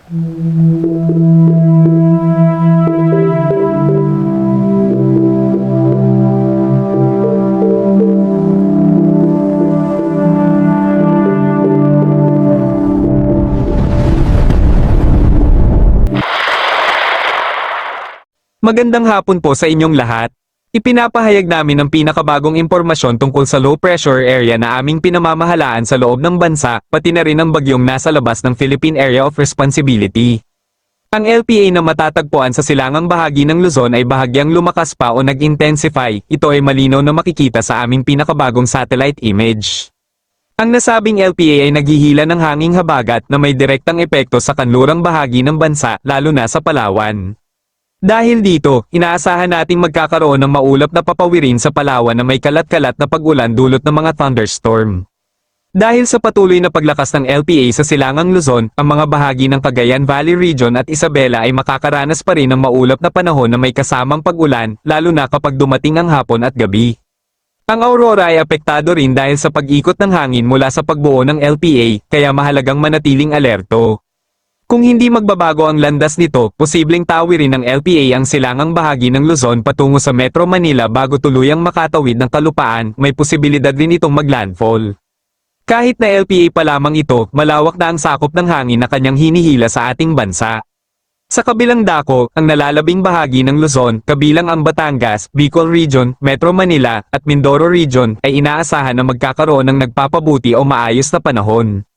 Magandang hapon po sa inyong lahat. Ipinapahayag namin ang pinakabagong impormasyon tungkol sa low pressure area na aming pinamamahalaan sa loob ng bansa, pati na rin ang bagyong nasa labas ng Philippine Area of Responsibility. Ang LPA na matatagpuan sa silangang bahagi ng Luzon ay bahagyang lumakas pa o nag-intensify. Ito ay malinaw na makikita sa aming pinakabagong satellite image. Ang nasabing LPA ay naghihila ng hanging habagat na may direktang epekto sa kanlurang bahagi ng bansa, lalo na sa Palawan. Dahil dito, inaasahan nating magkakaroon ng maulap na papawirin sa Palawan na may kalat-kalat na pag-ulan dulot ng mga thunderstorm. Dahil sa patuloy na paglakas ng LPA sa silangang Luzon, ang mga bahagi ng Cagayan Valley Region at Isabela ay makakaranas pa rin ng maulap na panahon na may kasamang pag-ulan, lalo na kapag dumating ang hapon at gabi. Ang aurora ay apektado rin dahil sa pag-ikot ng hangin mula sa pagbuo ng LPA, kaya mahalagang manatiling alerto. Kung hindi magbabago ang landas nito, posibleng tawirin ng LPA ang silangang bahagi ng Luzon patungo sa Metro Manila bago tuluyang makatawid ng kalupaan, may posibilidad din itong maglandfall. Kahit na LPA pa lamang ito, malawak na ang sakop ng hangin na kanyang hinihila sa ating bansa. Sa kabilang dako, ang nalalabing bahagi ng Luzon, kabilang ang Batangas, Bicol Region, Metro Manila, at Mindoro Region, ay inaasahan na magkakaroon ng nagpapabuti o maayos na panahon.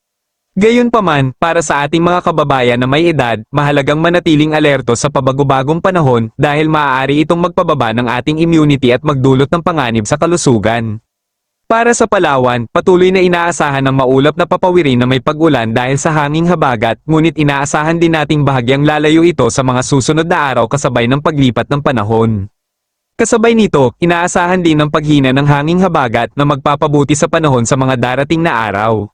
Gayunpaman, para sa ating mga kababayan na may edad, mahalagang manatiling alerto sa pabagubagong panahon dahil maaari itong magpababa ng ating immunity at magdulot ng panganib sa kalusugan. Para sa Palawan, patuloy na inaasahan ng maulap na papawirin na may pag-ulan dahil sa hanging habagat, ngunit inaasahan din nating bahagyang lalayo ito sa mga susunod na araw kasabay ng paglipat ng panahon. Kasabay nito, inaasahan din ang paghina ng hanging habagat na magpapabuti sa panahon sa mga darating na araw.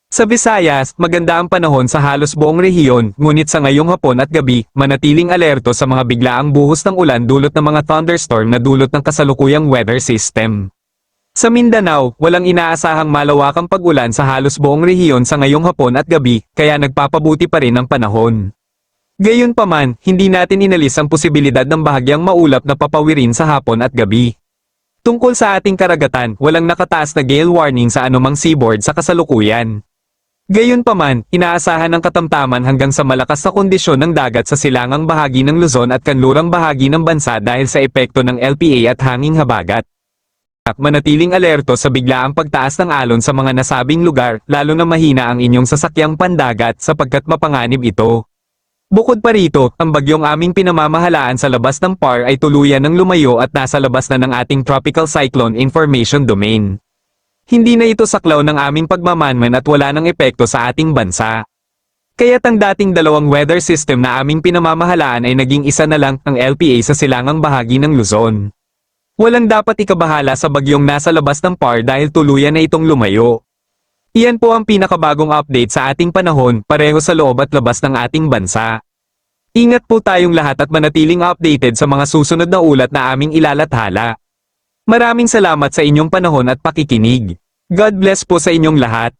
Sa Visayas, maganda ang panahon sa halos buong rehiyon, ngunit sa ngayong hapon at gabi, manatiling alerto sa mga biglaang buhos ng ulan dulot ng mga thunderstorm na dulot ng kasalukuyang weather system. Sa Mindanao, walang inaasahang malawakang pag-ulan sa halos buong rehiyon sa ngayong hapon at gabi, kaya nagpapabuti pa rin ang panahon. Gayunpaman, hindi natin inalis ang posibilidad ng bahagyang maulap na papawirin sa hapon at gabi. Tungkol sa ating karagatan, walang nakataas na gale warning sa anumang seaboard sa kasalukuyan. Gayunpaman, inaasahan ng katamtaman hanggang sa malakas na kondisyon ng dagat sa silangang bahagi ng Luzon at kanlurang bahagi ng bansa dahil sa epekto ng LPA at hanging habagat. Manatiling alerto sa biglaang pagtaas ng alon sa mga nasabing lugar, lalo na mahina ang inyong sasakyang pandagat sapagkat mapanganib ito. Bukod pa rito, ang bagyong aming pinamamahalaan sa labas ng PAR ay tuluyan ng lumayo at nasa labas na ng ating Tropical Cyclone Information Domain. Hindi na ito saklaw ng aming pagmamanman at wala ng epekto sa ating bansa. Kaya't ang dating dalawang weather system na aming pinamamahalaan ay naging isa na lang, ang LPA sa silangang bahagi ng Luzon. Walang dapat ikabahala sa bagyong nasa labas ng PAR dahil tuluyan na itong lumayo. Iyan po ang pinakabagong update sa ating panahon, pareho sa loob at labas ng ating bansa. Ingat po tayong lahat at manatiling updated sa mga susunod na ulat na aming ilalathala. Maraming salamat sa inyong panahon at pakikinig. God bless po sa inyong lahat.